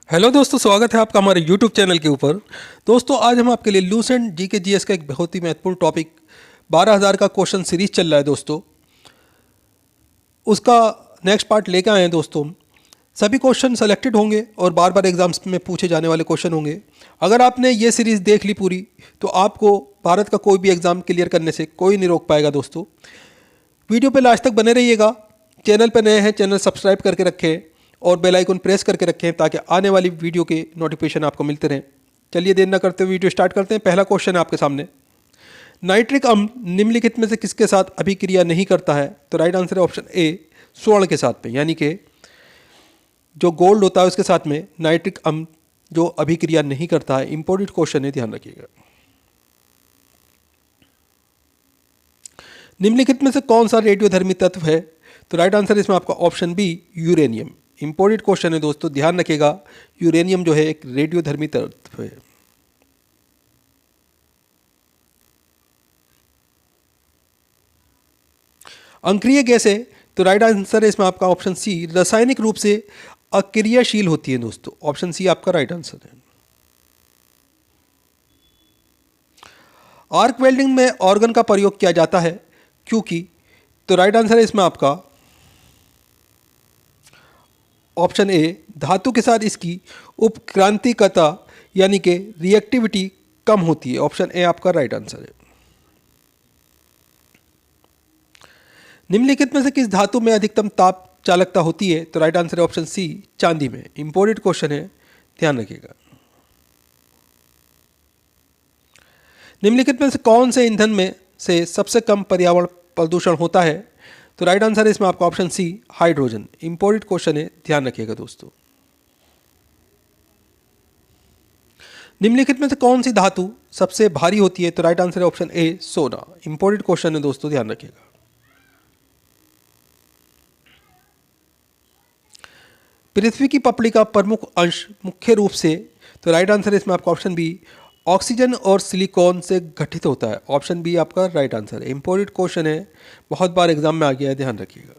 Hello दोस्तों, स्वागत है आपका हमारे यूट्यूब चैनल के ऊपर। दोस्तों, आज हम आपके लिए लूसेंट जीके जीएस का एक बहुत ही महत्वपूर्ण टॉपिक 12,000 का क्वेश्चन सीरीज चल रहा है दोस्तों, उसका नेक्स्ट पार्ट लेकर आए हैं दोस्तों। सभी क्वेश्चन सेलेक्टेड होंगे और बार बार एग्जाम्स में पूछे जाने वाले क्वेश्चन होंगे। अगर आपने ये सीरीज़ देख ली पूरी तो आपको भारत का कोई भी एग्ज़ाम क्लियर करने से कोई नहीं रोक पाएगा दोस्तों। वीडियो पे लास्ट तक बने रहिएगा। चैनल पे नए हैं, चैनल सब्सक्राइब करके रखें और बेल आइकन प्रेस करके रखें ताकि आने वाली वीडियो के नोटिफिकेशन आपको मिलते रहें। चलिए देर न करते हुए वीडियो स्टार्ट करते हैं। पहला क्वेश्चन है आपके सामने, नाइट्रिक अम्ल निम्नलिखित में से किसके साथ अभिक्रिया नहीं करता है? तो राइट आंसर है ऑप्शन ए, स्वर्ण के साथ में, यानी कि जो गोल्ड होता है उसके साथ में नाइट्रिक अम्ल जो अभिक्रिया नहीं करता है। इंपॉर्टेंट क्वेश्चन है, ध्यान रखिएगा। निम्नलिखित में से कौन सा रेडियोधर्मी तत्व है? तो राइट आंसर इसमें आपका option B, uranium. Important question है दोस्तों, ध्यान रखिएगा। यूरेनियम जो है एक रेडियोधर्मी तत्व है। अंक्रिय गैस है, तो राइट आंसर है इसमें आपका ऑप्शन सी, रासायनिक रूप से अक्रियाशील होती है दोस्तों। ऑप्शन सी आपका राइट आंसर है। आर्क वेल्डिंग में ऑर्गन का प्रयोग किया जाता है क्योंकि? तो राइट आंसर है इसमें आपका ऑप्शन ए, धातु के साथ इसकी उपक्रांतिकता यानी कि रिएक्टिविटी कम होती है। ऑप्शन ए आपका राइट आंसर है। निम्नलिखित में से किस धातु में अधिकतम ताप चालकता होती है? तो राइट आंसर है ऑप्शन सी, चांदी में। इंपॉर्टेंट क्वेश्चन है, ध्यान रखिएगा। निम्नलिखित में से कौन से ईंधन में से सबसे कम पर्यावरण प्रदूषण होता है? तो राइट आंसर है इसमें आपका option C, hydrogen. Important question है, ध्यान रखिएगा दोस्तों। निम्नलिखित में से कौन सी धातु सबसे भारी होती है? तो राइट आंसर है ऑप्शन ए, सोना। इंपॉर्टेंट क्वेश्चन है दोस्तों, ध्यान रखिएगा। पृथ्वी की पपड़ी का प्रमुख अंश मुख्य रूप से? तो राइट आंसर है इसमें आपका ऑप्शन बी, ऑक्सीजन और सिलिकॉन से गठित होता है। ऑप्शन बी आपका राइट आंसर है। इंपॉर्टेंट क्वेश्चन है, बहुत बार एग्जाम में आ गया है, ध्यान रखिएगा।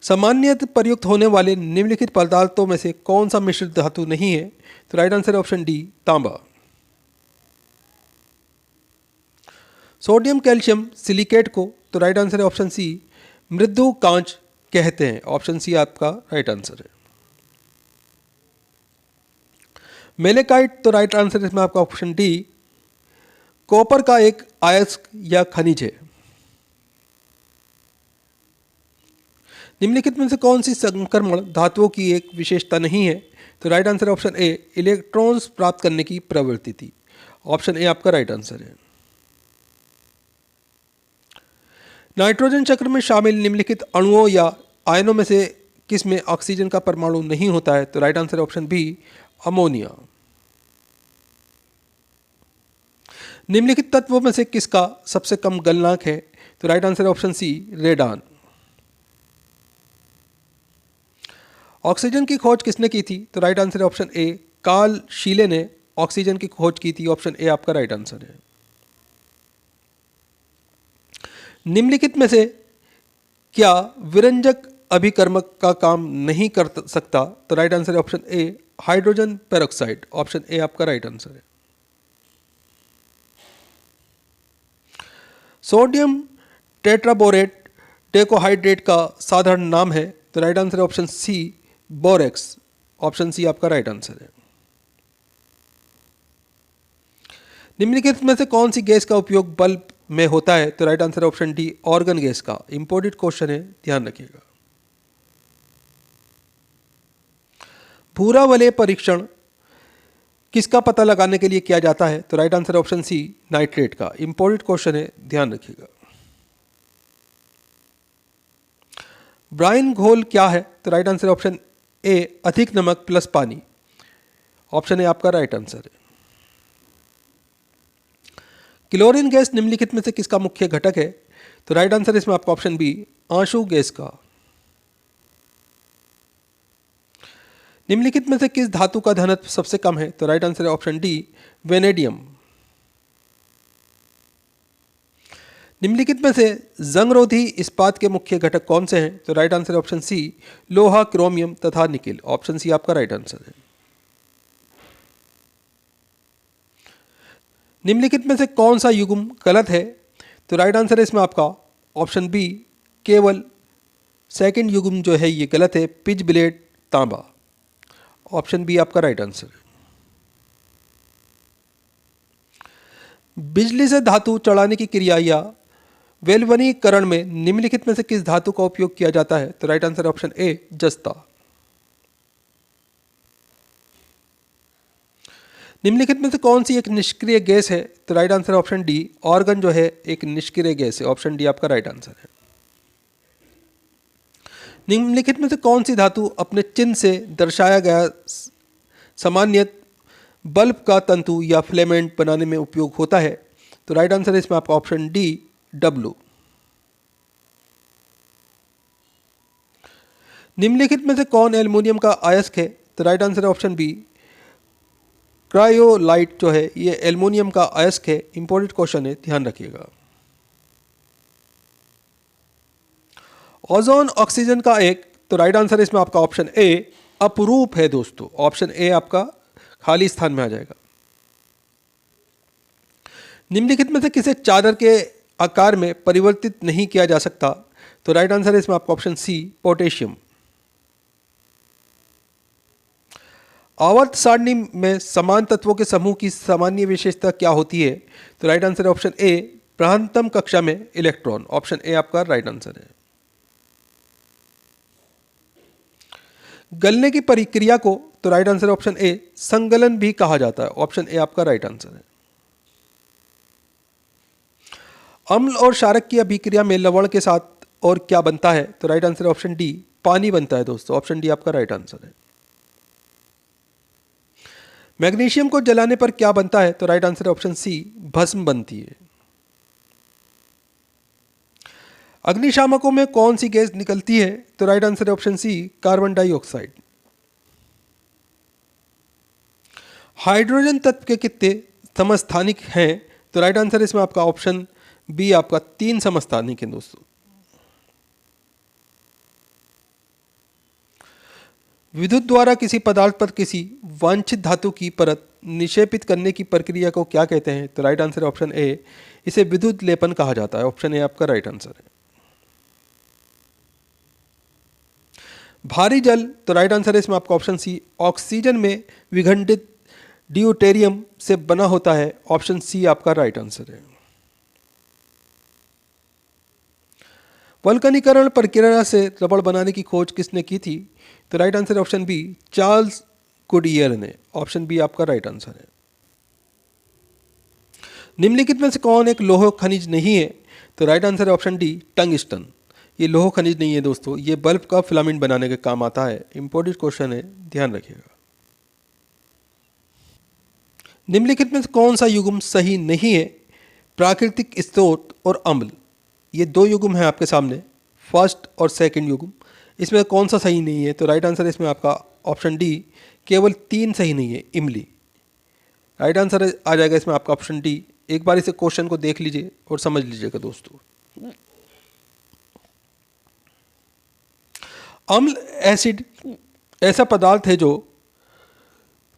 सामान्यतः प्रयुक्त होने वाले निम्नलिखित पदार्थों में से कौन सा मिश्रित धातु नहीं है? तो राइट आंसर है ऑप्शन डी, तांबा। सोडियम कैल्शियम सिलिकेट को? तो राइट आंसर है ऑप्शन सी, मृदु कांच कहते हैं। ऑप्शन सी आपका राइट आंसर है। मेलेकाइट? तो राइट आंसर इसमें आपका ऑप्शन डी, कॉपर का एक अयस्क या खनिज है। निम्नलिखित में से कौन सी संक्रमण धातुओं की एक विशेषता नहीं है? तो राइट आंसर है ऑप्शन ए, इलेक्ट्रॉन्स प्राप्त करने की प्रवृत्ति थी। ऑप्शन ए आपका राइट आंसर है। नाइट्रोजन चक्र में शामिल निम्नलिखित अणुओं या आयनों में से किस में ऑक्सीजन का परमाणु नहीं होता है? तो राइट आंसर है ऑप्शन बी, अमोनिया। निम्नलिखित तत्वों में से किसका सबसे कम गलनांक है? तो राइट आंसर है ऑप्शन सी, रेडान। ऑक्सीजन की खोज किसने की थी? तो राइट आंसर है ऑप्शन ए, कार्ल शीले ने ऑक्सीजन की खोज की थी। ऑप्शन ए आपका राइट आंसर है। निम्नलिखित में से क्या विरंजक अभिकर्मक का काम नहीं कर सकता? तो राइट आंसर है option A, hydrogen peroxide. Option A आपका राइट आंसर है। सोडियम टेट्राबोरेट टेकोहाइड्रेट का साधारण नाम है? तो राइट आंसर है option C, borax. Option C आपका राइट आंसर है। निम्नलिखित में से कौन सी गैस का उपयोग बल्ब में होता है? तो राइट आंसर है ऑप्शन डी, ऑर्गन गैस का। इंपॉर्टेंट क्वेश्चन है, ध्यान रखिएगा। भूरा वलय परीक्षण किसका पता लगाने के लिए किया जाता है? तो right answer option C, nitrate का। इंपॉर्टेंट क्वेश्चन है, ध्यान रखिएगा। ब्राइन घोल क्या है? तो राइट आंसर ऑप्शन ए, अधिक नमक प्लस पानी। ऑप्शन ए आपका राइट आंसर है। क्लोरीन गैस निम्नलिखित में से किसका मुख्य घटक है? तो राइट आंसर इसमें आपका ऑप्शन बी, आंसू गैस का। निम्नलिखित में से किस धातु का घनत्व सबसे कम है? तो राइट आंसर है ऑप्शन डी, वेनेडियम। निम्नलिखित में से जंगरोधी इस्पात के मुख्य घटक कौन से हैं? तो राइट आंसर है ऑप्शन सी, लोहा, क्रोमियम तथा निकेल। ऑप्शन सी आपका राइट आंसर है। निम्नलिखित में से कौन सा युग्म गलत है? तो राइट आंसर है इसमें आपका ऑप्शन बी, केवल सेकंड युग्म जो है ये गलत है, पिच ब्लेड तांबा। ऑप्शन बी आपका राइट आंसर है। बिजली से धातु चढ़ाने की क्रिया या वेल्वनीकरण में निम्नलिखित में से किस धातु का उपयोग किया जाता है? तो राइट आंसर ऑप्शन ए, जस्ता। निम्नलिखित में से कौन सी एक निष्क्रिय गैस है? तो right answer option D, organ जो है एक निष्क्रिय गैस है। ऑप्शन डी आपका राइट आंसर है। निम्नलिखित में से कौन सी धातु अपने चिन्ह से दर्शाया गया सामान्यत बल्ब का तंतु या फिलामेंट बनाने में उपयोग होता है? तो राइट आंसर है इसमें आपका ऑप्शन डी, डब्ल्यू। निम्नलिखित में से कौन एल्युमिनियम का अयस्क है? तो राइट आंसर है ऑप्शन बी, क्रायोलाइट जो है ये एल्युमिनियम का अयस्क है। इंपॉर्टेंट क्वेश्चन है, ध्यान रखिएगा। ओजोन ऑक्सीजन का एक, तो राइट आंसर है इसमें आपका ऑप्शन ए, अपरूप है दोस्तों। ऑप्शन ए आपका खाली स्थान में आ जाएगा। निम्नलिखित में से किसे चादर के आकार में परिवर्तित नहीं किया जा सकता? तो राइट आंसर है इसमें आपका ऑप्शन सी, पोटेशियम। आवर्त सारणी में समान तत्वों के समूह की सामान्य विशेषता क्या होती है? तो राइट आंसर है ऑप्शन ए, बृहत्तम कक्षा में इलेक्ट्रॉन। ऑप्शन ए आपका राइट आंसर है। गलने की प्रक्रिया को, तो राइट आंसर है ऑप्शन ए, संगलन भी कहा जाता है। ऑप्शन ए आपका राइट आंसर है। अम्ल और क्षारक की अभिक्रिया में लवण के साथ और क्या बनता है? तो राइट आंसर है ऑप्शन डी, पानी बनता है दोस्तों। ऑप्शन डी आपका राइट आंसर है। मैग्नीशियम को जलाने पर क्या बनता है? तो राइट आंसर है ऑप्शन सी, भस्म बनती है। अग्निशामकों में कौन सी गैस निकलती है? तो राइट आंसर है option C, carbon dioxide. Hydrogen तत्व के कितने समस्थानिक हैं? तो राइट आंसर है इसमें आपका ऑप्शन बी, आपका 3 समस्थानिक हैं दोस्तों। विद्युत द्वारा किसी पदार्थ पर किसी वांछित धातु की परत निक्षेपित करने की प्रक्रिया को क्या कहते हैं? तो राइट आंसर है ऑप्शन ए, इसे विद्युत लेपन कहा जाता है। ऑप्शन ए आपका राइट आंसर है। भारी जल, तो राइट आंसर है इसमें आपका ऑप्शन सी, ऑक्सीजन में विघटित ड्यूटेरियम से बना होता है। ऑप्शन सी आपका राइट आंसर है। वल्कनीकरण प्रक्रिया से रबड़ बनाने की खोज किसने की थी? तो right answer option B, Charles Goodyear ने। ऑप्शन बी आपका राइट आंसर है। निम्नलिखित में से कौन एक लौह खनिज नहीं है? तो राइट आंसर है ऑप्शन डी, टंगस्टन। ये लौह खनिज नहीं है दोस्तों, ये बल्ब का फिलामेंट बनाने के काम आता है। इंपॉर्टेंट क्वेश्चन है, ध्यान रखिएगा। निम्नलिखित में से कौन सा युग्म सही नहीं है? प्राकृतिक स्रोत और अम्ल, ये 2 युग्म हैं आपके सामने, फर्स्ट और सेकंड युग्म। इसमें कौन सा सही नहीं है? तो राइट आंसर है इसमें आपका ऑप्शन डी, केवल 3 सही नहीं है, इमली। राइट आंसर आ जाएगा इसमें आपका ऑप्शन डी। एक बार इसे क्वेश्चन को देख लीजिए और समझ लीजिएगा दोस्तों। अम्ल एसिड ऐसा पदार्थ है जो,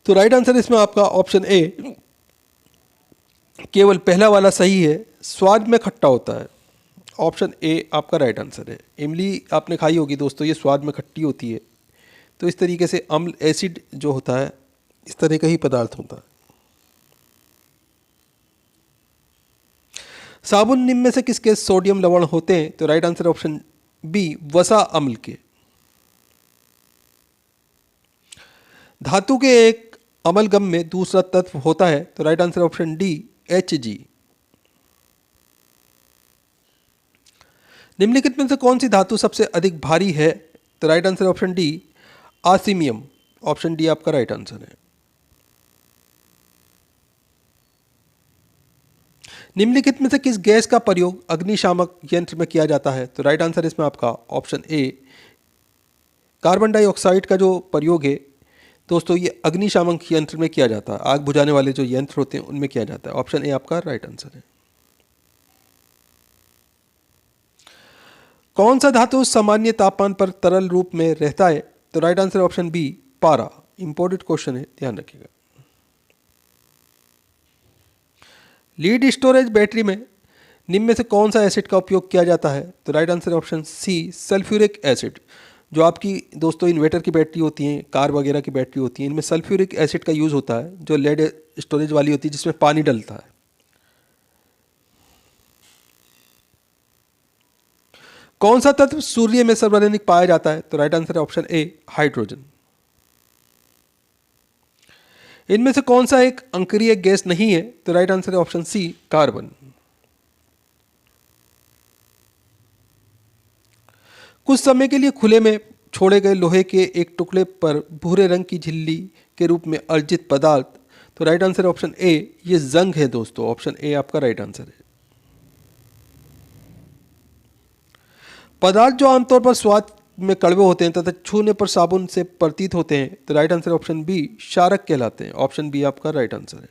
तो राइट आंसर इसमें आपका ऑप्शन ए, केवल पहला वाला सही है, स्वाद में खट्टा होता है। ऑप्शन ए आपका राइट आंसर है। इमली आपने खाई होगी दोस्तों, ये स्वाद में खट्टी होती है। तो इस तरीके से अम्ल एसिड जो होता है इस तरह का ही पदार्थ होता है। साबुन निम्न में से किसके सोडियम लवण होते हैं? तो राइट आंसर ऑप्शन बी, वसा अम्ल के। धातु के एक अमलगम में दूसरा तत्व होता है? तो right answer option D, Hg। निम्नलिखित में से कौन सी धातु सबसे अधिक भारी है? तो right answer option D, osmium. Option D आपका राइट आंसर है। निम्नलिखित में से किस गैस का प्रयोग अग्निशामक यंत्र में किया जाता है? तो राइट आंसर इसमें आपका ऑप्शन ए, कार्बन डाइऑक्साइड का जो प्रयोग है दोस्तों ये अग्निशामक यंत्र में किया जाता है। आग बुझाने वाले जो यंत्र होते हैं उनमें किया जाता है। ऑप्शन ए आपका राइट आंसर है। कौन सा धातु सामान्य तापमान पर तरल रूप में रहता है? तो राइट आंसर ऑप्शन बी पारा। इंपॉर्टेंट क्वेश्चन है, ध्यान रखिएगा। लीड स्टोरेज बैटरी में निम्न में से कौन सा एसिड का उपयोग किया जाता है? तो right answer option C sulphuric acid. जो आपकी दोस्तों इन्वर्टर की बैटरी होती हैं, कार वगैरह की बैटरी होती हैं, इनमें सल्फ्यूरिक एसिड का यूज़ होता है, जो लेड स्टोरेज वाली होती है जिसमें पानी डलता है। कौन सा तत्व सूर्य में सर्वाधिक पाया जाता है? तो right answer option A hydrogen. इनमें से कौन सा एक अंकरीय गैस नहीं है? तो राइट आंसर है ऑप्शन सी कार्बन। कुछ समय के लिए खुले में छोड़े गए लोहे के एक टुकड़े पर भूरे रंग की झिल्ली के रूप में अर्जित पदार्थ। तो राइट आंसर ऑप्शन ए ये जंग है दोस्तों। ऑप्शन ए आपका राइट आंसर है। पदार्थ जो आमतौर पर स्वाद में कड़वे होते हैं तथा छूने पर साबुन से प्रतीत होते हैं। तो राइट आंसर ऑप्शन बी क्षारक कहलाते हैं। ऑप्शन बी आपका राइट आंसर है।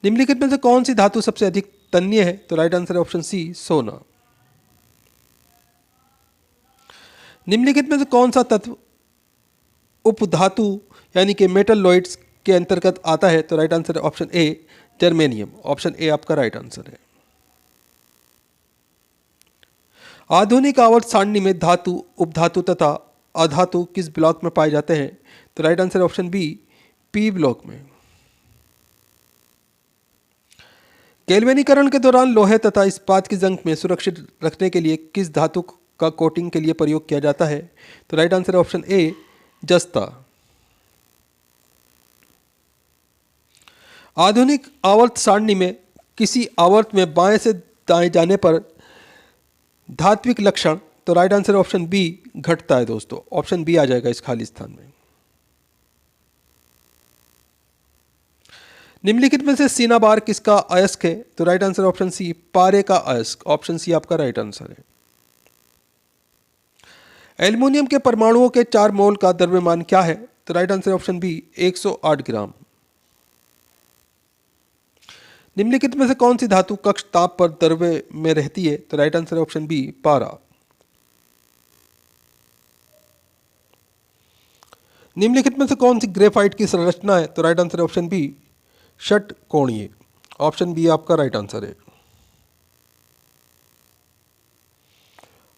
निम्नलिखित में से कौन सी धातु सबसे अधिक तन्य है? तो राइट आंसर है ऑप्शन सी सोना। निम्नलिखित में से कौन सा तत्व उपधातु यानी कि मेटलॉइड्स के अंतर्गत आता है? तो राइट आंसर है option A germanium. Option A आपका राइट आंसर है। आधुनिक आवर्त सारणी में धातु, उपधातु तथा अधातु किस ब्लॉक में पाए जाते हैं? तो right answer option B P block में। गैल्वेनीकरण के दौरान लोहे तथा इस्पात की जंग में सुरक्षित रखने के लिए किस धातु का कोटिंग के लिए प्रयोग किया जाता है? तो राइट आंसर ऑप्शन ए जस्ता। आधुनिक आवर्त सारणी में किसी आवर्त में बाएं से दाएं जाने पर धात्विक लक्षण। तो राइट आंसर ऑप्शन बी घटता है दोस्तों। ऑप्शन बी आ जाएगा इस खाली स्थान में। निम्नलिखित में से सीना बार किसका अयस्क है? तो राइट आंसर ऑप्शन सी पारे का अयस्क। ऑप्शन सी आपका राइट आंसर है। एल्युमिनियम के परमाणुओं के 4 मोल का द्रव्यमान क्या है? तो राइट आंसर ऑप्शन बी 108 ग्राम। निम्नलिखित में से कौन सी धातु कक्ष ताप पर द्रव्य में रहती है? तो राइट आंसर ऑप्शन बी पारा। निम्नलिखित में से कौन सी ग्रेफाइट की संरचना है? तो राइट आंसर ऑप्शन बी षटकोणीय। ऑप्शन बी आपका राइट आंसर है।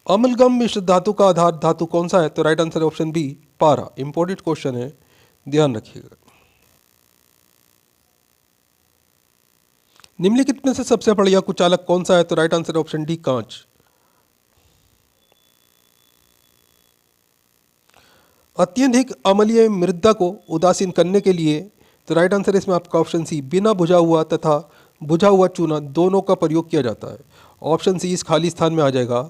अम्लगम मिश्र धातु का आधार धातु कौन सा है? तो राइट आंसर ऑप्शन बी पारा। इंपॉर्टेंट क्वेश्चन है, ध्यान रखिएगा। निम्नलिखित में से सबसे बढ़िया कुचालक कौन सा है? तो राइट आंसर ऑप्शन डी कांच। अत्यधिक अम्लीय मृदा को उदासीन करने के लिए। तो राइट आंसर इसमें आपका ऑप्शन सी बिना बुझा हुआ तथा बुझा हुआ चूना दोनों का प्रयोग किया जाता है। ऑप्शन सी इस खाली स्थान में आ जाएगा।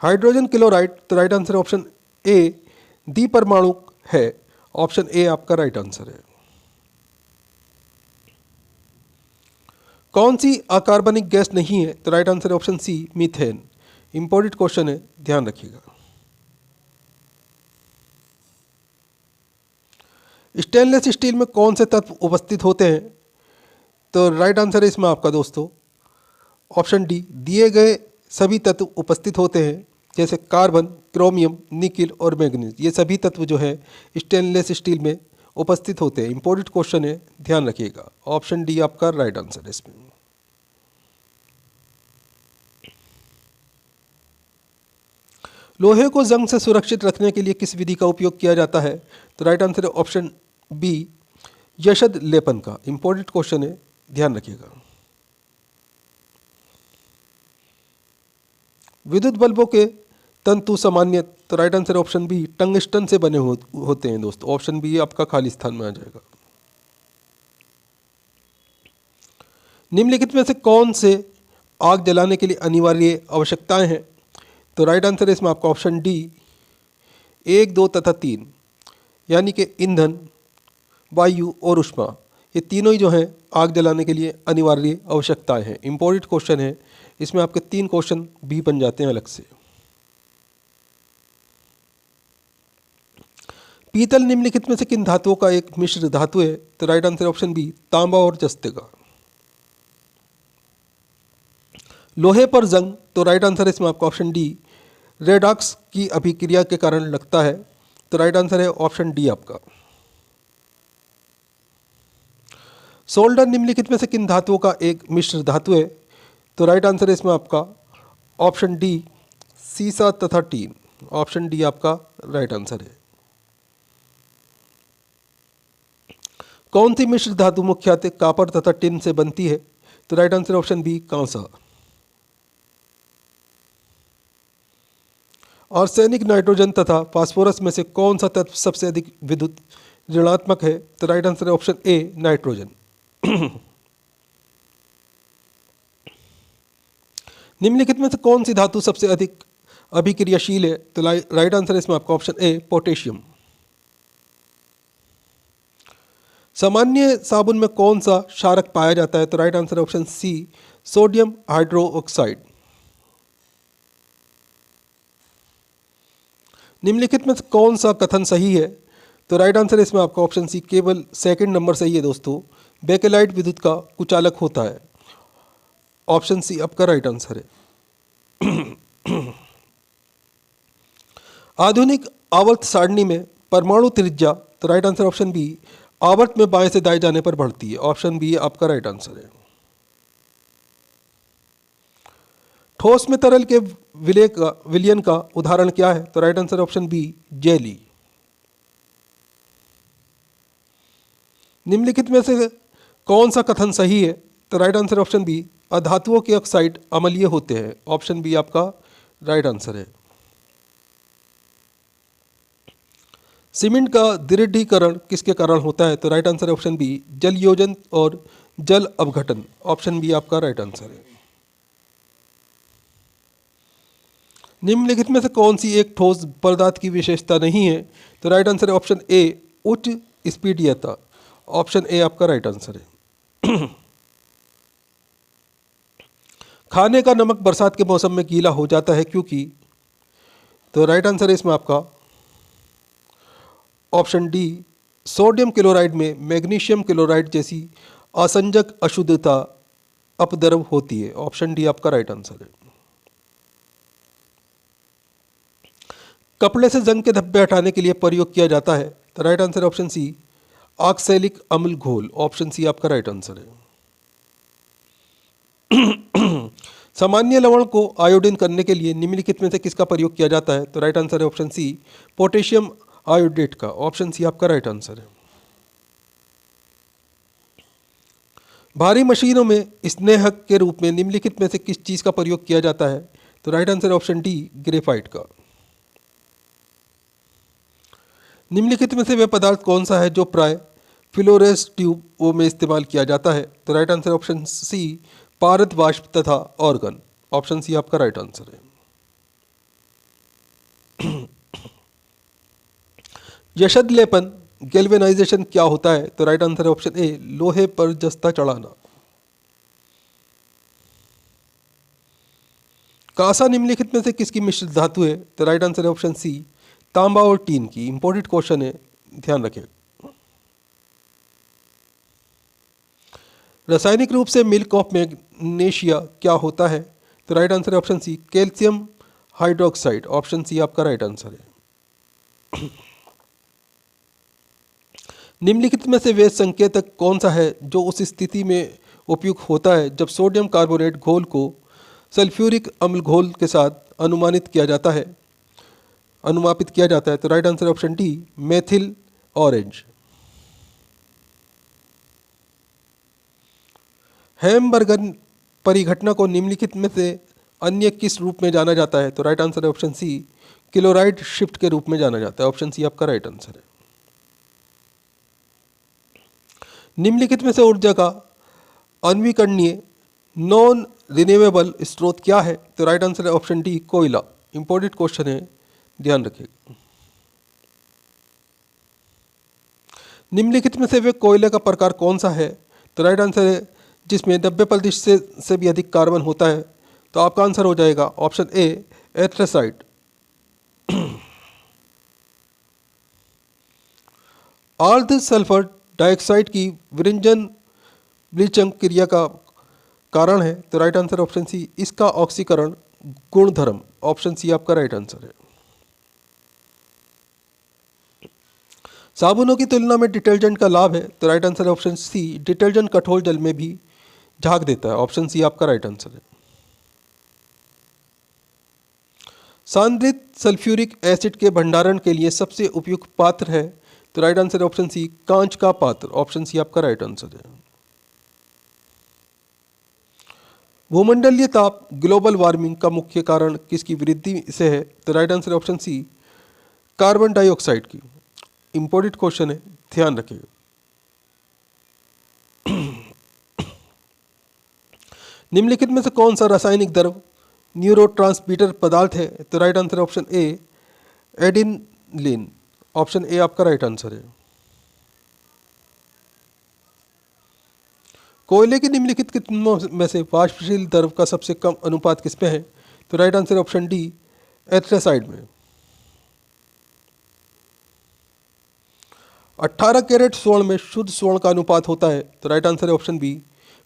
Hydrogen chloride. तो राइट आंसर ऑप्शन ए द्विपरमाणु है। ऑप्शन ए आपका राइट आंसर है। कौन सी अकार्बनिक गैस नहीं है? तो right answer option C methane. Important question है, ध्यान रखिएगा। स्टेनलेस स्टील में कौन से तत्व उपस्थित होते हैं? तो राइट आंसर है इसमें आपका दोस्तों ऑप्शन डी दिए गए सभी तत्व उपस्थित होते हैं, जैसे कार्बन, क्रोमियम, निकिल और मैग्नीज। ये सभी तत्व जो है स्टेनलेस स्टील में उपस्थित होते हैं। इंपॉर्टेंट क्वेश्चन है, ध्यान रखिएगा। ऑप्शन डी आपका राइट आंसर है इसमें। लोहे को जंग से सुरक्षित रखने के लिए किस विधि का उपयोग किया जाता है? तो राइट आंसर है ऑप्शन बी यशद लेपन का। इंपॉर्टेंट क्वेश्चन है, ध्यान रखिएगा। विद्युत बल्बों के तंतु सामान्य। तो right answer option B tungsten से बने होते हैं दोस्तों। ऑप्शन बी आपका खाली स्थान में आ जाएगा। निम्नलिखित में से कौन से आग जलाने के लिए अनिवार्य आवश्यकताएं हैं? तो राइट आंसर है इसमें आपका ऑप्शन डी 1, 2 तथा 3, यानी कि ईंधन, वायु और ऊष्मा। ये तीनों ही जो हैं आग जलाने के लिए अनिवार्य आवश्यकताएं हैं। इंपॉर्टेंट क्वेश्चन है, इसमें आपके 3 क्वेश्चन भी बन जाते हैं अलग से। पीतल निम्नलिखित में से किन धातुओं का एक मिश्र धातु है? तो राइट आंसर ऑप्शन बी तांबा और जस्ते का। लोहे पर जंग, तो राइट आंसर है इसमें आपका ऑप्शन डी रेडॉक्स की अभिक्रिया के कारण लगता है। तो राइट आंसर है ऑप्शन डी आपका। सोल्डर निम्नलिखित में से किन धातुओं का एक मिश्र धातु है? तो राइट आंसर है इसमें आपका ऑप्शन डी सीसा तथा टीन। ऑप्शन डी आपका राइट आंसर है। कौन सी मिश्र धातु मुख्यतः कॉपर तथा टिन से बनती है? तो राइट आंसर ऑप्शन बी कांसा। आर्सेनिक, नाइट्रोजन तथा फास्फोरस में से कौन सा तत्व सबसे अधिक विद्युत ऋणात्मक है? तो राइट आंसर है ऑप्शन ए नाइट्रोजन। निम्नलिखित में से कौन सी धातु सबसे अधिक अभिक्रियाशील है? तो राइट आंसर है इसमें आपका ऑप्शन ए पोटेशियम। सामान्य साबुन में कौन सा क्षारक पाया जाता है? तो राइट आंसर है ऑप्शन सी सोडियम हाइड्रोक्साइड। निम्नलिखित में से कौन सा कथन सही है? तो राइट आंसर है इसमें आपका ऑप्शन सी केवल सेकंड नंबर सही है दोस्तों। बेकेलाइट विद्युत का कुचालक होता है। ऑप्शन सी आपका राइट आंसर है। आधुनिक आवर्त सारणी में परमाणु त्रिज्या, तो राइट आंसर ऑप्शन बी आवर्त में बाएं से दाएं जाने पर बढ़ती है। ऑप्शन बी आपका राइट आंसर है। ठोस में तरल के विलयन का उदाहरण क्या है? तो right answer option B jelly. निम्नलिखित में से कौन सा कथन सही है? तो राइट आंसर ऑप्शन बी अधातुओं के ऑक्साइड अम्लीय होते हैं। ऑप्शन बी आपका राइट आंसर है। सीमेंट का दृढ़ीकरण किसके कारण होता है? तो राइट आंसर है ऑप्शन बी जल योजन और जल अपघटन। ऑप्शन बी आपका राइट आंसर है। निम्नलिखित में से कौन सी एक ठोस पदार्थ की विशेषता नहीं है? तो राइट आंसर है ऑप्शन ए उच्च स्पीडीयता। ऑप्शन ए आपका राइट आंसर है। खाने का नमक बरसात के मौसम में गीला हो जाता है क्योंकि? तो राइट आंसर है इसमें आपका ऑप्शन डी सोडियम क्लोराइड में मैग्नीशियम क्लोराइड जैसी असंजक अशुद्धता अपद्रव होती है। ऑप्शन डी आपका राइट आंसर है। कपड़े से जंग के धब्बे हटाने के लिए प्रयोग किया जाता है। तो right answer option C oxalic अम्ल घोल। ऑप्शन सी आपका राइट आंसर है। सामान्य लवण को आयोडीन करने के लिए निम्नलिखित में से किसका प्रयोग किया जाता है? तो राइट आंसर है ऑप्शन सी पोटेशियम आयोडेट का। ऑप्शन सी आपका राइट आंसर है। भारी मशीनों में स्नेहक के रूप में निम्नलिखित में से किस चीज का प्रयोग किया जाता है? तो राइट आंसर है ऑप्शन डी ग्रेफाइट का। निम्नलिखित में से वह पदार्थ कौन सा है जो प्राय फ्लोरेस ट्यूबों में इस्तेमाल किया जाता है? तो राइट आंसर ऑप्शन सी पारद वाष्प तथा ऑर्गन। ऑप्शन सी आपका राइट आंसर है। यशद लेपन गैल्वेनाइजेशन क्या होता है? तो राइट आंसर है ऑप्शन ए लोहे पर जस्ता चढ़ाना। कांसा निम्नलिखित में से किसकी मिश्र धातु है? तो राइट आंसर है ऑप्शन सी तांबा और टीन की। इंपॉर्टेंट क्वेश्चन है, ध्यान रखें। रासायनिक रूप से मिल्क ऑफ मैग्नीशिया क्या होता है? तो राइट आंसर है option C calcium hydroxide. Option C आपका राइट आंसर है। निम्नलिखित में से वे संकेतक कौन सा है जो उस स्थिति में उपयुक्त होता है जब सोडियम कार्बोनेट घोल को सल्फ्यूरिक अम्ल घोल के साथ अनुमापित किया जाता है? तो right answer option D methyl orange. Hamburger परिघटना को निम्नलिखित में से अन्य किस रूप में जाना जाता है? तो राइट आंसर है ऑप्शन सी क्लोराइड शिफ्ट के रूप में जाना जाता है। ऑप्शन सी आपका राइट आंसर है। निम्नलिखित में से ऊर्जा का अनवीकरणीय नॉन रिन्यूएबल स्रोत क्या है? तो राइट आंसर है ऑप्शन डी कोयला। इंपॉर्टेंट क्वेश्चन है, ध्यान रखिएगा। निम्नलिखित में से वे कोयले का प्रकार कौन सा है? तो राइट आंसर है जिसमें 90% से भी अधिक कार्बन होता है। तो आपका आंसर हो जाएगा ऑप्शन ए एथ्रेसाइट। आर्द्र सल्फर डाइऑक्साइड की विरंजन ब्लीचंग क्रिया का कारण है, तो राइट आंसर ऑप्शन सी इसका ऑक्सीकरण गुणधर्म, ऑप्शन सी आपका राइट आंसर है। साबुनों की तुलना में डिटर्जेंट का लाभ है, तो right answer option C detergent कठोर जल में भी झाग देता है, ऑप्शन सी आपका राइट आंसर है। सांद्रित सल्फ्यूरिक एसिड के भंडारण के लिए सबसे उपयुक्त पात्र है, तो राइट आंसर ऑप्शन सी कांच का पात्र, ऑप्शन सी आपका राइट आंसर है। भूमंडलीय ताप ग्लोबल वार्मिंग का मुख्य कारण किसकी वृद्धि से है, तो right answer option C carbon dioxide की। इंपॉर्टेंट क्वेश्चन है, ध्यान रखिएगा। निम्नलिखित में से कौन सा रासायनिक द्रव न्यूरोट्रांसमीटर पदार्थ है, तो right answer option A adrenaline, option A आपका राइट आंसर है। कोयले के निम्नलिखित कितनों में से वाष्पशील द्रव का सबसे कम अनुपात किसमें है, तो राइट आंसर ऑप्शन डी एथ्रासाइड में। 18 कैरेट स्वर्ण में शुद्ध स्वर्ण का अनुपात होता है, तो राइट आंसर है ऑप्शन बी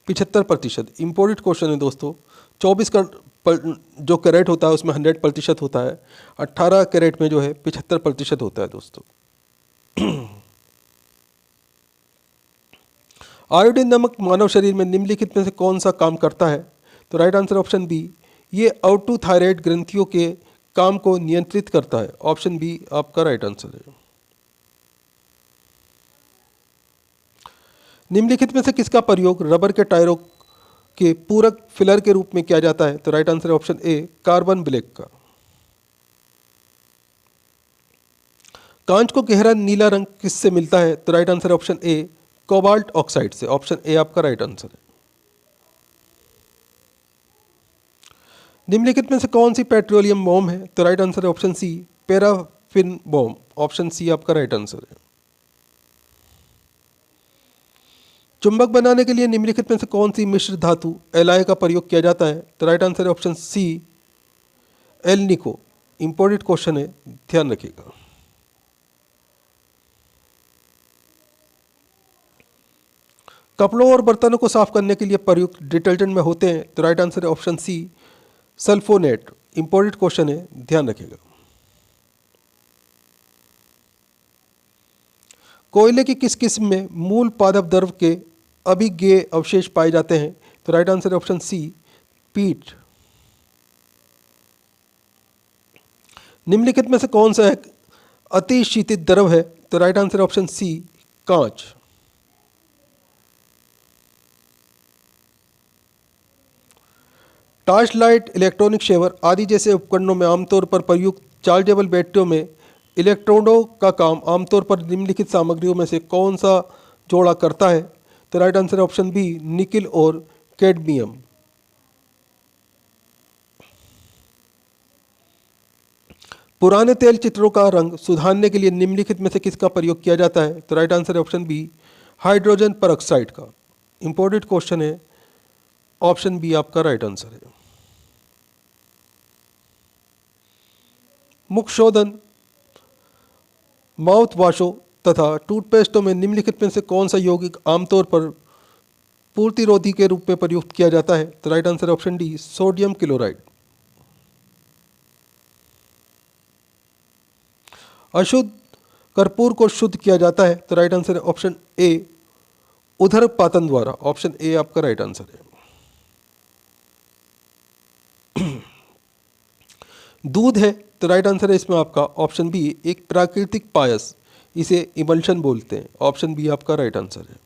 75%। इंपॉर्टेंट क्वेश्चन है दोस्तों। 24 का जो कैरेट होता है उसमें 100% होता है, 18 कैरेट में जो है 75% होता है दोस्तों। आयोडीन नमक मानव शरीर में निम्नलिखित में से कौन सा काम करता है, तो राइट आंसर ऑप्शन बी ये ऑटोथायराइड ग्रंथियों के काम को नियंत्रित करता है, ऑप्शन बी आपका राइट आंसर है। निम्नलिखित में से किसका प्रयोग रबर के टायरों के पूरक फिलर के रूप में किया जाता है, तो राइट आंसर है ऑप्शन ए कार्बन ब्लैक का। कांच को गहरा नीला रंग किससे मिलता है, तो राइट आंसर ऑप्शन ए कोबाल्ट ऑक्साइड से, ऑप्शन ए आपका राइट आंसर है। निम्नलिखित में से कौन सी पेट्रोलियम बॉम्ब है, तो राइट आंसर है option C paraffin bomb, option C आपका राइट आंसर है। चुंबक बनाने के लिए निम्नलिखित में से कौन सी मिश्र धातु एलॉय का प्रयोग किया जाता है, तो राइट आंसर है option C alnico. Important question है, ध्यान रखिएगा। कपड़ों और बर्तनों को साफ करने के लिए प्रयुक्त डिटर्जेंट में होते हैं, तो राइट आंसर है option C sulphonate. Important question है, ध्यान रखिएगा। कोयले की किस किस्म में मूल पादप द्रव के अभिज्ञेय अवशेष पाए जाते हैं, तो राइट आंसर है ऑप्शन सी पीट। निम्नलिखित में से कौन सा एक अति शीतित द्रव है, तो राइट आंसर है ऑप्शन सी कांच। टॉर्च लाइट, इलेक्ट्रॉनिक शेवर आदि जैसे उपकरणों में आमतौर पर प्रयुक्त चार्जेबल बैटरियों में इलेक्ट्रोडों का काम आमतौर पर निम्नलिखित सामग्रियों में से कौन सा जोड़ा करता है, तो राइट आंसर है ऑप्शन बी निकिल और कैडमियम। पुराने तेल चित्रों का रंग सुधारने के लिए निम्नलिखित में से किसका प्रयोग किया जाता है, तो राइट आंसर है ऑप्शन बी हाइड्रोजन परऑक्साइड का। इंपॉर्टेंट क्वेश्चन है, ऑप्शन बी आपका राइट आंसर है। मुख शोधन, माउथ वॉशों तथा टूथपेस्टों में निम्नलिखित में से कौन सा यौगिक आमतौर पर पूर्तिरोधी के रूप में प्रयुक्त किया जाता है, तो right answer option D sodium chloride. अशुद्ध कर्पूर को शुद्ध किया जाता है, तो राइट आंसर है ऑप्शन ए उदरपातन द्वारा, ऑप्शन ए आपका राइट आंसर है। दूध है, तो राइट आंसर है इसमें आपका ऑप्शन बी एक प्राकृतिक पायस, इसे इमल्शन बोलते हैं, ऑप्शन बी आपका राइट आंसर है।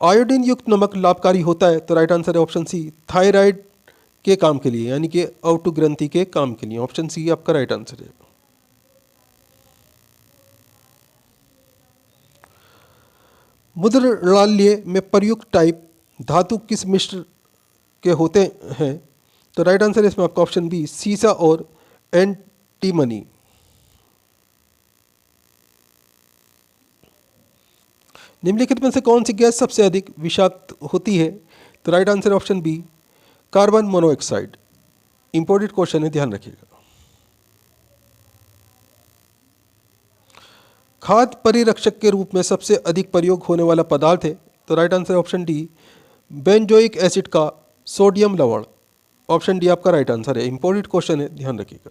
आयोडीन युक्त नमक लाभकारी होता है, तो राइट आंसर है ऑप्शन सी थायराइड के काम के लिए, यानी कि औटु ग्रंथि के काम के लिए, ऑप्शन सी आपका राइट आंसर है। मुद्रणाल्य में प्रयुक्त टाइप धातु किस मिश्र के होते हैं, तो राइट आंसर है इसमें आपका ऑप्शन बी सीसा और एंटीमनी। निम्नलिखित में से कौन सी गैस सबसे अधिक विषाक्त होती है, तो right answer option B carbon monoxide. Important question है, ध्यान रखिएगा। खाद्य परिरक्षक के रूप में सबसे अधिक प्रयोग होने वाला पदार्थ है, तो राइट आंसर है ऑप्शन डी बेंजोइक एसिड का सोडियम लवण। ऑप्शन डी आपका राइट आंसर है। इंपॉर्टेंट क्वेश्चन है, ध्यान रखिएगा।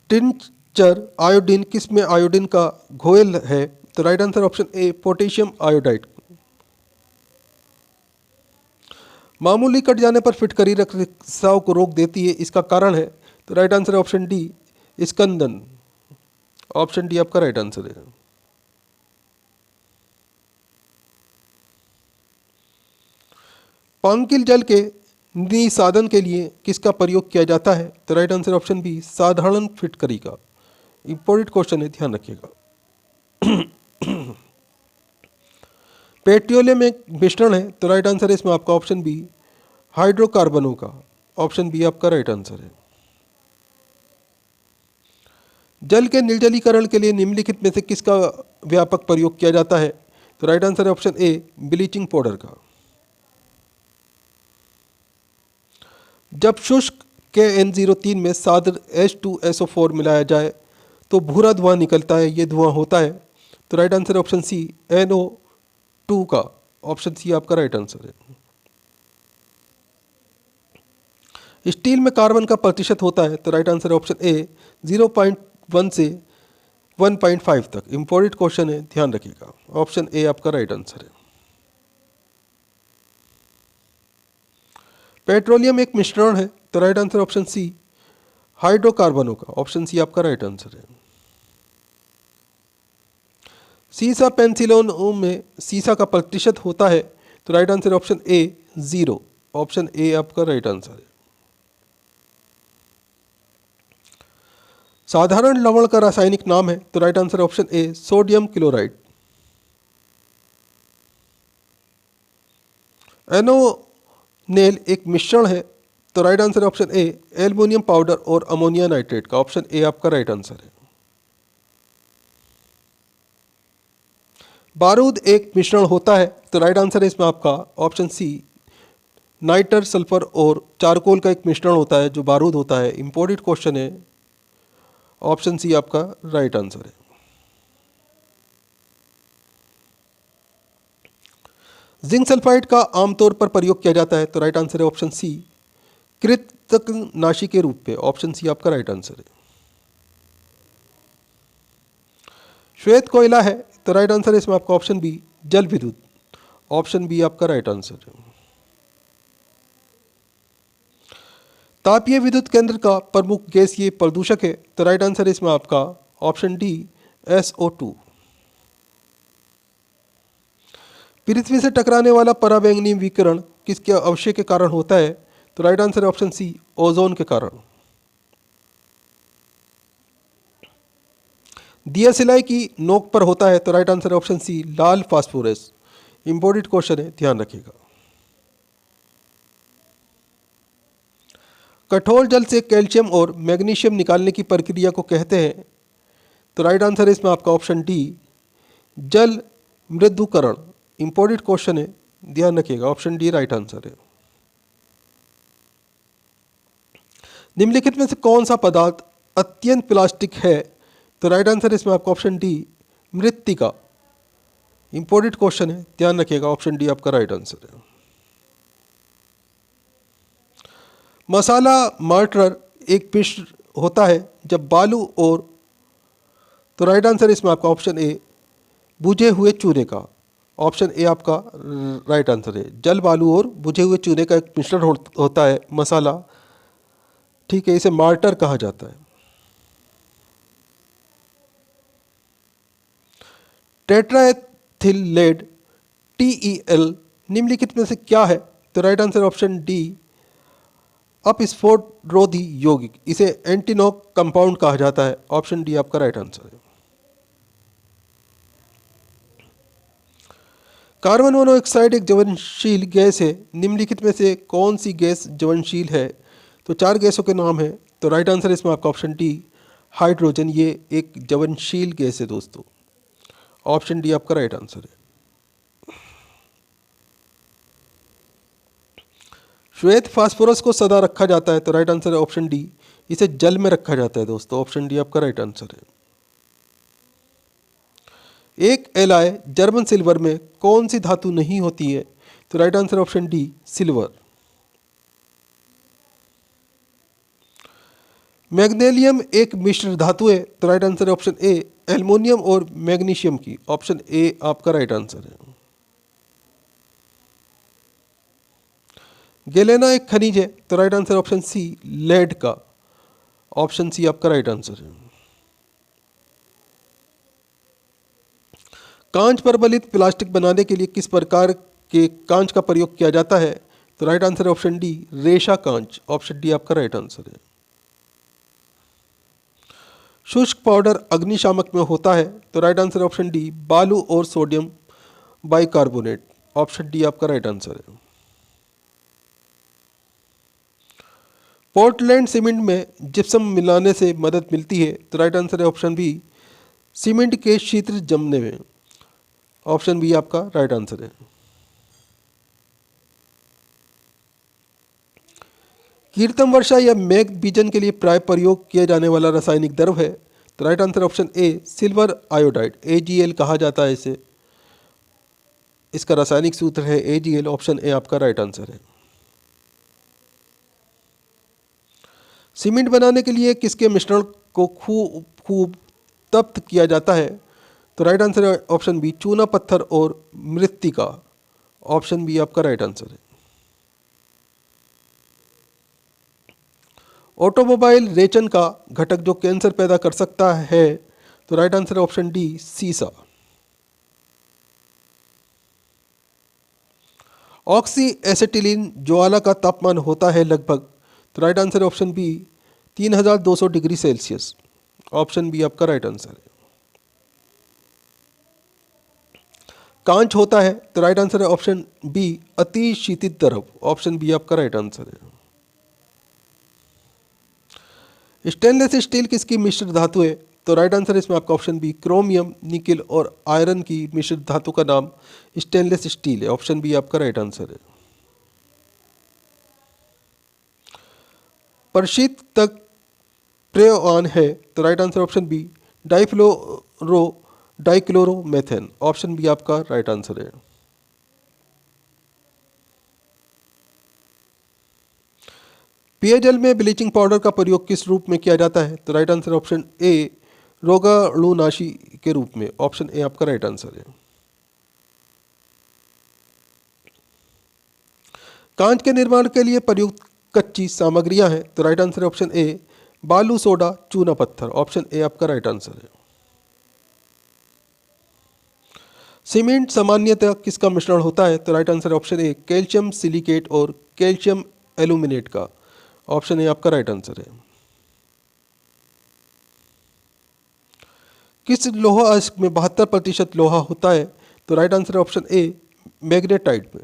टिंचर आयोडीन किस में आयोडीन का घोल है, तो राइट आंसर ऑप्शन ए पोटेशियम आयोडाइड। मामूली कट जाने पर फिटकरी रक्तस्राव को रोक देती है, इसका कारण है, तो राइट आंसर है option D Skandan. Option D आपका राइट आंसर है। पांकिल जल के निसादन के लिए किसका प्रयोग किया जाता है, तो राइट आंसर ऑप्शन बी साधारण फिटकरी का। इंपॉर्टेंट क्वेश्चन है, ध्यान रखिएगा। पेट्रोलियम एक मिश्रण है, तो राइट आंसर है इसमें आपका ऑप्शन बी हाइड्रोकार्बनों का। ऑप्शन बी आपका राइट आंसर है। जल के निर्जलीकरण के लिए निम्नलिखित में से किसका व्यापक प्रयोग किया जाता है, तो राइट आंसर है ऑप्शन ए ब्लीचिंग पाउडर का। जब शुष्क KN03 में सादर H2SO4 मिलाया जाए तो भूरा धुआं निकलता है, ये धुआं होता है, तो राइट आंसर है ऑप्शन सी NO2 का। ऑप्शन सी आपका राइट आंसर है। स्टील में कार्बन का प्रतिशत होता है, तो राइट आंसर है ऑप्शन ए 0.1 से 1.5 तक। इंपॉर्टेंट क्वेश्चन है, ध्यान रखिएगा। ऑप्शन ए आपका राइट आंसर है। पेट्रोलियम एक मिश्रण है, तो राइट आंसर ऑप्शन सी हाइड्रोकार्बनों का। ऑप्शन सी आपका राइट आंसर है। सीसा पेंसिलों में सीसा का प्रतिशत होता है, तो right answer option A 0। Option A आपका राइट आंसर है। साधारण लवण का रासायनिक नाम है, तो right answer option A sodium chloride. Ammonal एक मिश्रण है, तो right answer option A aluminium powder और अमोनिया नाइट्रेट का। ऑप्शन ए आपका राइट आंसर है। बारूद एक मिश्रण होता है, तो राइट आंसर है इसमें आपका ऑप्शन सी नाइटर सल्फर और चारकोल का एक मिश्रण होता है जो बारूद होता है। इंपॉर्टेंट क्वेश्चन है, ऑप्शन सी आपका राइट आंसर है। जिंक सल्फाइड का आमतौर पर प्रयोग किया जाता है, तो राइट आंसर है ऑप्शन सी कृतंकनाशी के रूप में। ऑप्शन सी आपका राइट आंसर है। श्वेत कोयला है, तो राइट आंसर है इसमें आपका ऑप्शन बी जल विद्युत। ऑप्शन बी आपका राइट आंसर है। तापीय विद्युत केंद्र का प्रमुख गैसीय प्रदूषक है, तो राइट आंसर है इसमें आपका ऑप्शन डी SO2। पृथ्वी से टकराने वाला पराबैंगनी विकिरण किसके अवशय के कारण होता है, तो राइट आंसर है ऑप्शन सी ओजोन के कारण। दिया सिलाई की नोक पर होता है, तो राइट आंसर है ऑप्शन सी लाल फास्फोरस। इंपॉर्टेंट क्वेश्चन है, ध्यान रखिएगा। कठोर जल से कैल्शियम और मैग्नीशियम निकालने की प्रक्रिया को कहते हैं, तो राइट आंसर है इसमें आपका ऑप्शन डी जल मृदुकरण। इंपॉर्टेंट क्वेश्चन है, ध्यान रखिएगा। ऑप्शन डी राइट आंसर है। निम्नलिखित में से कौन सा पदार्थ अत्यंत प्लास्टिक है, तो राइट आंसर है इसमें आपका ऑप्शन डी मृत्तिका। इंपॉर्टेंट क्वेश्चन है, ध्यान रखिएगा। ऑप्शन डी आपका राइट आंसर है। मसाला मार्टर एक मिश्र होता है जब बालू और, तो राइट आंसर इसमें आपका ऑप्शन ए बुझे हुए चूने का। ऑप्शन ए आपका राइट आंसर है। जल बालू और बुझे हुए चूने का एक मिश्रण होता है मसाला, ठीक है, इसे मार्टर कहा जाता है। टेट्राएथिल लेड TEL निम्नलिखित में से क्या है, तो राइट आंसर ऑप्शन डी अपस्फोट-रोधी यौगिक, इसे एंटीनॉक कंपाउंड कहा जाता है। ऑप्शन डी आपका राइट आंसर है। कार्बन मोनोऑक्साइड एक ज्वलनशील गैस है, निम्नलिखित में से कौन सी गैस ज्वलनशील है, तो 4 गैसों के नाम है, तो राइट आंसर इसमें आपका ऑप्शन डी हाइड्रोजन, ये एक ज्वलनशील गैस है दोस्तों। ऑप्शन डी आपका राइट आंसर है। श्वेत फास्फोरस को सदा रखा जाता है, तो राइट आंसर है ऑप्शन डी, इसे जल में रखा जाता है दोस्तों। ऑप्शन डी आपका राइट आंसर है। एक एलॉय जर्मन सिल्वर में कौन सी धातु नहीं होती है, तो right answer option D silver. Magnesium एक मिश्र धातु है, तो राइट आंसर है ऑप्शन ए एल्युमिनियम और मैग्नीशियम की। ऑप्शन ए आपका राइट आंसर है। गैलेना एक खनिज है, तो right answer option C lead का। ऑप्शन सी आपका राइट आंसर है। कांच पर बलित प्लास्टिक बनाने के लिए किस प्रकार के कांच का प्रयोग किया जाता है, तो राइट आंसर है ऑप्शन डी रेशा कांच। ऑप्शन डी आपका राइट आंसर है। शुष्क पाउडर अग्निशामक में होता है, तो राइट आंसर ऑप्शन डी बालू और सोडियम बाइकार्बोनेट। ऑप्शन डी आपका राइट आंसर है। पोर्टलैंड सीमेंट में जिप्सम मिलाने से मदद मिलती है, तो राइट आंसर है ऑप्शन बी सीमेंट के शीत्र जमने में। ऑप्शन बी आपका राइट आंसर है। कीर्तम वर्षा या मेघ बीजन के लिए प्राय प्रयोग किया जाने वाला रासायनिक द्रव है, तो राइट आंसर ऑप्शन ए सिल्वर आयोडाइड AgL कहा जाता है इसे। इसका रासायनिक सूत्र है AgL। ऑप्शन ए आपका राइट आंसर है। सीमेंट बनाने के लिए किसके मिश्रण को खूब तप्त किया जाता है, तो राइट आंसर है ऑप्शन बी चूना पत्थर और मृत्तिका। ऑप्शन बी आपका राइट आंसर है। ऑटोमोबाइल रेचन का घटक जो कैंसर पैदा कर सकता है, तो राइट आंसर है ऑप्शन डी सीसा। ऑक्सी एसिटिलीन ज्वाला का तापमान होता है लगभग, तो राइट आंसर है option B 3200 degree Celsius. Option B आपका राइट आंसर है। कांच होता है, तो राइट आंसर है ऑप्शन बी अति शीतित द्रव। ऑप्शन बी आपका राइट आंसर है। स्टेनलेस स्टील किसकी मिश्र धातु है, तो राइट आंसर है इसमें आपका ऑप्शन बी क्रोमियम निकिल और आयरन की मिश्र धातु का नाम स्टेनलेस स्टील है। ऑप्शन बी आपका राइट आंसर है। प्रशीत तक प्रेओन है, तो right answer option B difluoro dichloromethane. Option B आपका राइट आंसर है। पेयजल में ब्लीचिंग पाउडर का प्रयोग किस रूप में किया जाता है, तो राइट आंसर ऑप्शन ए रोगाणुनाशी के रूप में। ऑप्शन ए आपका राइट आंसर है। कांच के निर्माण के लिए प्रयुक्त कच्ची सामग्रियां हैं, तो राइट आंसर है ऑप्शन ए बालू सोडा चूना पत्थर। ऑप्शन ए आपका राइट आंसर है। सीमेंट सामान्यतः किसका मिश्रण होता है, तो राइट आंसर है ऑप्शन ए कैल्शियम सिलिकेट और कैल्शियम एल्यूमिनेट का। ऑप्शन ए आपका राइट आंसर है। किस लोहा अयस्क में 72% लोहा होता है, तो राइट आंसर है ऑप्शन ए मैग्नेटाइट में।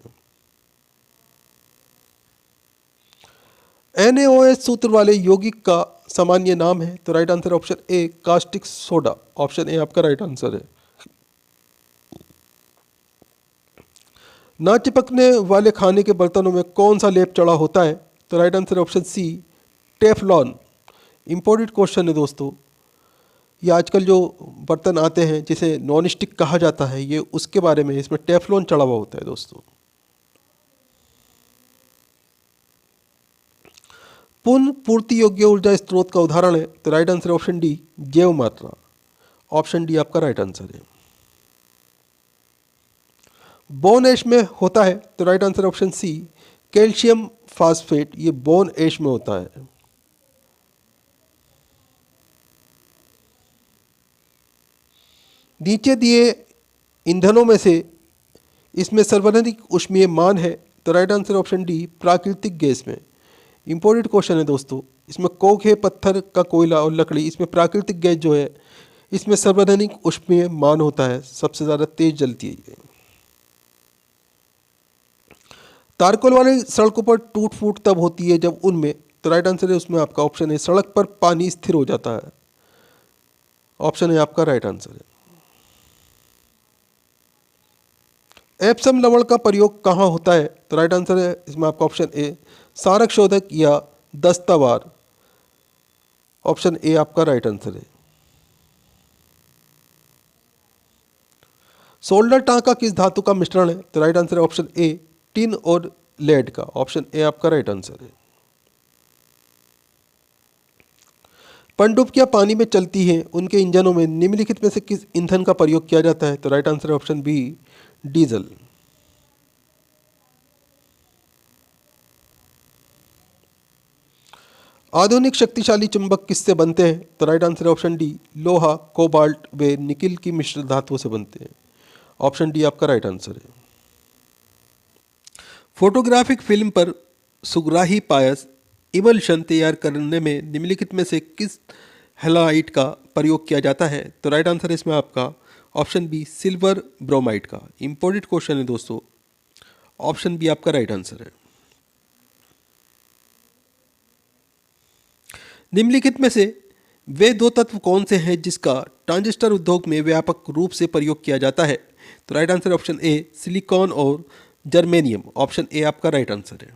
NaOH सूत्र वाले यौगिक का सामान्य नाम है, तो right answer option A caustic soda. Option A आपका राइट आंसर है। ना चिपकने वाले खाने के बर्तनों में कौन सा लेप चढ़ा होता है, तो right answer option C Teflon. Important question है दोस्तों। ये आजकल जो बर्तन आते हैं जिसे नॉन स्टिक कहा जाता है, ये उसके बारे में, इसमें टेफलॉन चढ़ा हुआ होता है दोस्तों। पुनः पूर्ति योग्य ऊर्जा स्रोत का उदाहरण है, तो राइट आंसर ऑप्शन डी जैव मात्रा। ऑप्शन डी आपका राइट आंसर है। बोन ऐश में होता है, तो right answer option C calcium phosphate. ये बोन ऐश में होता है। नीचे दिए ईंधनों में से इसमें सर्वाधिक ऊष्मीय मान है, तो राइट आंसर ऑप्शन डी प्राकृतिक गैस में। इंपॉर्टेंट क्वेश्चन है दोस्तों। इसमें कोक है, पत्थर का कोयला और लकड़ी। इसमें प्राकृतिक गैस जो है इसमें सर्वाधिक ऊष्मीय मान होता है, सबसे ज़्यादा तेज जलती है ये। तारकोल वाली सड़कों पर टूट फूट तब होती है जब उनमें, तो राइट आंसर है उसमें आपका ऑप्शन है सड़क पर पानी स्थिर हो जाता है। ऑप्शन है आपका राइट आंसर है। एप्सम लवण का प्रयोग कहाँ होता है? तो राइट आंसर है इसमें आपका ऑप्शन ए सारक शोधक या दस्तावार। ऑप्शन ए आपका राइट आंसर है। सोल्डर टांका किस धातु का मिश्रण है? तो राइट आंसर है ऑप्शन ए टिन और लेड का। ऑप्शन ए आपका राइट आंसर है। पनडुब्बियां पानी में चलती हैं, उनके इंजनों में निम्नलिखित में से किस ईंधन का प्रयोग किया जाता है? तो राइट आंसर है ऑप्शन बी डीजल। आधुनिक शक्तिशाली चुंबक किससे बनते हैं? तो राइट आंसर है ऑप्शन डी लोहा, कोबाल्ट व निकिल की मिश्र धातुओं से बनते हैं। ऑप्शन डी आपका राइट आंसर है। फोटोग्राफिक फिल्म पर सुग्राही पायस इमल्शन तैयार करने में निम्नलिखित में से किस हैलाइड का प्रयोग किया जाता है? तो राइट आंसर है इसमें आपका ऑप्शन बी सिल्वर ब्रोमाइड का। इंपॉर्टेंट क्वेश्चन है दोस्तों, ऑप्शन बी आपका राइट आंसर है। निम्नलिखित में से वे दो तत्व कौन से हैं जिसका ट्रांजिस्टर उद्योग में व्यापक रूप से प्रयोग किया जाता है? तो right answer option A silicon और जर्मेनियम। ऑप्शन ए आपका राइट आंसर है।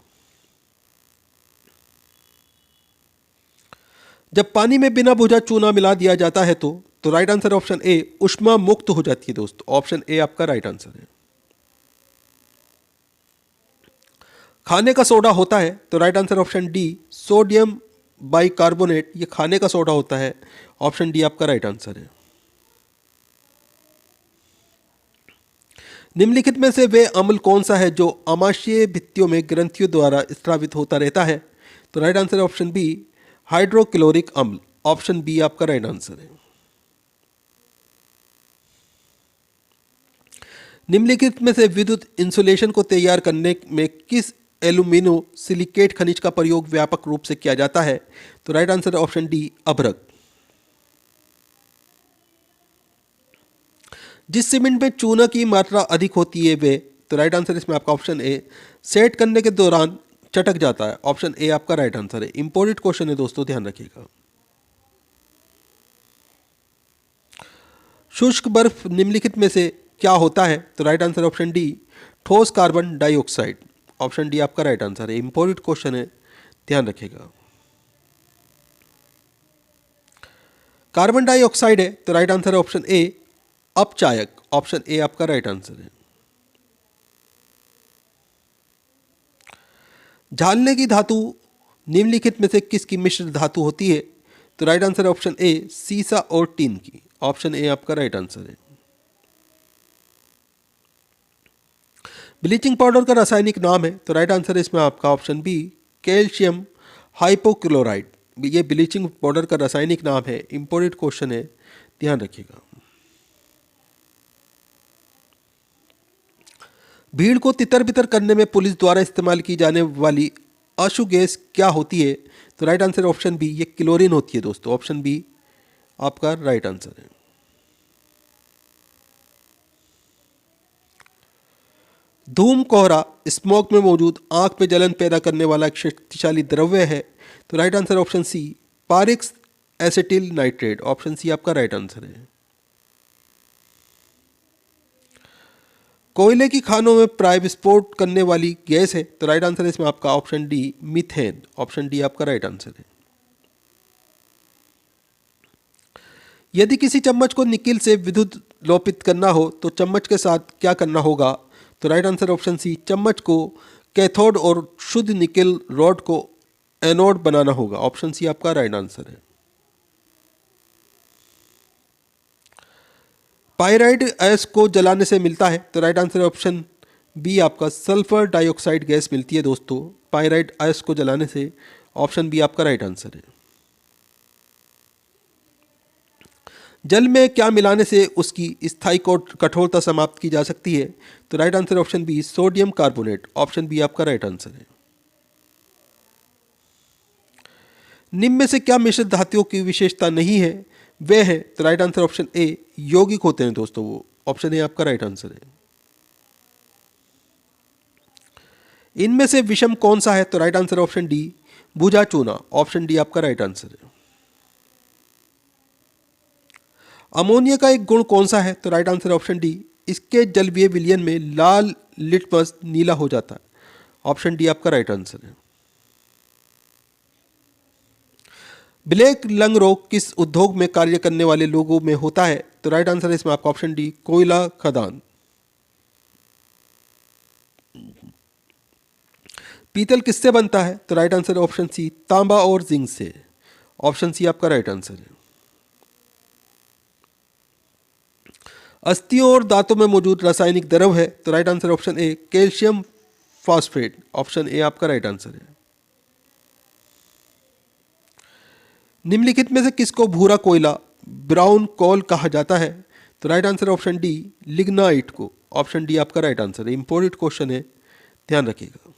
जब पानी में बिना बुझा चूना मिला दिया जाता है तो राइट आंसर ऑप्शन ए ऊष्मा मुक्त हो जाती है दोस्तों। ऑप्शन ए आपका राइट आंसर है। खाने का सोडा होता है? तो right answer option D sodium bicarbonate, ये खाने का सोडा होता है। ऑप्शन डी आपका राइट आंसर है। निम्नलिखित में से वे अम्ल कौन सा है जो आमाशय भित्तियों में ग्रंथियों द्वारा स्रावित होता रहता है? तो राइट आंसर है ऑप्शन बी हाइड्रोक्लोरिक अम्ल। ऑप्शन बी आपका राइट आंसर है। निम्नलिखित में से विद्युत इंसुलेशन को तैयार करने में किस एल्यूमिनो सिलिकेट खनिज का प्रयोग व्यापक रूप से किया जाता है? तो राइट आंसर है ऑप्शन डी अभ्रक। जिस सीमेंट में चूना की मात्रा अधिक होती है वे, तो राइट आंसर इसमें आपका ऑप्शन ए सेट करने के दौरान चटक जाता है। ऑप्शन ए आपका राइट आंसर है। इंपॉर्टेंट क्वेश्चन है दोस्तों, ध्यान रखिएगा। शुष्क बर्फ निम्नलिखित में से क्या होता है? तो राइट आंसर ऑप्शन डी ठोस कार्बन डाइऑक्साइड। ऑप्शन डी आपका राइट आंसर है। इंपॉर्टेंट क्वेश्चन है, ध्यान रखिएगा। कार्बन डाइऑक्साइड है तो राइट आंसर है ऑप्शन ए अपचायक। ऑप्शन ए आपका राइट आंसर है। झालने की धातु निम्नलिखित में से किसकी मिश्र धातु होती है? तो राइट आंसर है ऑप्शन ए सीसा और टीन की। ऑप्शन ए आपका राइट आंसर है। ब्लीचिंग पाउडर का रासायनिक नाम है? तो राइट आंसर है इसमें आपका ऑप्शन बी कैल्शियम हाइपोक्लोराइड। ये ब्लीचिंग पाउडर का रासायनिक नाम है। इंपॉर्टेंट क्वेश्चन है, ध्यान रखिएगा। भीड़ को तितर बितर करने में पुलिस द्वारा इस्तेमाल की जाने वाली आशु गैस क्या होती है? तो राइट आंसर ऑप्शन बी ये क्लोरीन होती है दोस्तों। ऑप्शन बी आपका राइट आंसर है। धूम कोहरा स्मोक में मौजूद आंख में जलन पैदा करने वाला एक शक्तिशाली द्रव्य है? तो right answer option C peroxy acetyl nitrate. Option C आपका राइट आंसर है। कोयले की खानों में प्राय विस्फोट करने वाली गैस है? तो राइट आंसर है इसमें आपका option D methane. Option D आपका राइट आंसर है। यदि किसी चम्मच को निकिल से विद्युत लोपित करना हो तो चम्मच के साथ क्या करना होगा? तो राइट आंसर ऑप्शन सी चम्मच को कैथोड और शुद्ध निकिल रॉड को एनोड बनाना होगा। ऑप्शन सी आपका राइट आंसर है। पाइराइड गैस को जलाने से मिलता है? तो राइट आंसर ऑप्शन बी आपका सल्फर डाइऑक्साइड गैस मिलती है दोस्तों पाइराइड गैस को जलाने से। ऑप्शन बी आपका राइट आंसर है। जल में क्या मिलाने से उसकी स्थायी कठोरता समाप्त की जा सकती है? तो right answer option B sodium carbonate. Option B आपका राइट आंसर है। निम्न में से क्या मिश्र धातुओं की विशेषता नहीं है? वे है? तो राइट आंसर ऑप्शन ए यौगिक होते हैं दोस्तों वो। ऑप्शन ए आपका राइट आंसर है। इनमें से विषम कौन सा है? तो राइट आंसर ऑप्शन डी बुझा चूना। ऑप्शन डी आपका राइट आंसर है। अमोनिया का एक गुण कौन सा है? तो राइट आंसर ऑप्शन डी इसके जलवीय विलयन में लाल लिटमस नीला हो जाता है। ऑप्शन डी आपका राइट आंसर है। ब्लैक लंग रोग किस उद्योग में कार्य करने वाले लोगों में होता है? तो राइट आंसर है इसमें आपका ऑप्शन डी कोयला खदान। पीतल किससे बनता है? तो राइट आंसर है ऑप्शन सी तांबा और जिंक से। ऑप्शन सी आपका राइट आंसर है। अस्थियों और दांतों में मौजूद रासायनिक द्रव है? तो right answer option A calcium phosphate. Option A आपका राइट आंसर है। निम्नलिखित में से किसको भूरा कोयला ब्राउन कोल कहा जाता है? तो right answer option D lignite को। ऑप्शन डी आपका राइट आंसर है। इंपॉर्टेंट क्वेश्चन है, ध्यान रखिएगा।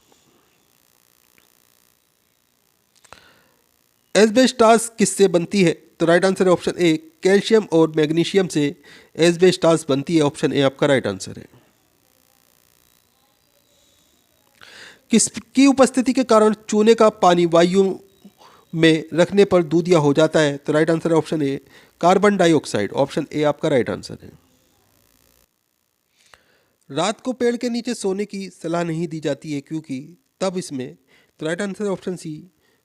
एस्बेस्टास किससे बनती है? तो राइट आंसर है ऑप्शन ए कैल्शियम और मैग्नीशियम से एस्बेस्टास बनती है। ऑप्शन ए आपका राइट आंसर है। किसकी उपस्थिति के कारण चूने का पानी वायु में रखने पर दूधिया हो जाता है? तो राइट आंसर है option A carbon dioxide. Option A आपका राइट आंसर है। रात को पेड़ के नीचे सोने की सलाह नहीं दी जाती है क्योंकि तब इसमें, तो राइट आंसर है ऑप्शन सी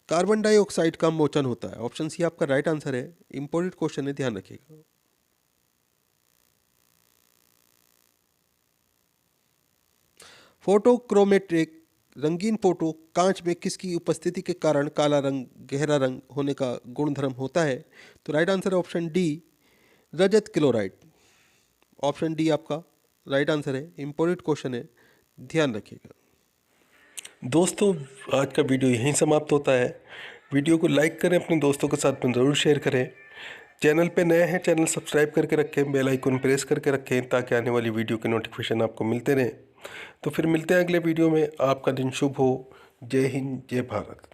कार्बन डाइऑक्साइड का मोचन होता है। ऑप्शन सी आपका राइट आंसर है। इंपॉर्टेंट क्वेश्चन है, ध्यान रखिएगा। फोटोक्रोमेट्रिक रंगीन फोटो कांच में किसकी उपस्थिति के कारण काला रंग गहरा रंग होने का गुणधर्म होता है? तो राइट आंसर है ऑप्शन डी रजत क्लोराइड। ऑप्शन डी आपका राइट आंसर है। इंपॉर्टेंट क्वेश्चन है, ध्यान रखिएगा। दोस्तों, आज का वीडियो यहीं समाप्त होता है। वीडियो को लाइक करें, अपने दोस्तों के साथ में ज़रूर शेयर करें। चैनल पे नए हैं, चैनल सब्सक्राइब करके रखें, बेल आइकन प्रेस करके रखें ताकि आने वाली वीडियो के नोटिफिकेशन आपको मिलते रहें। तो फिर मिलते हैं अगले वीडियो में। आपका दिन शुभ हो। जय हिंद, जय भारत।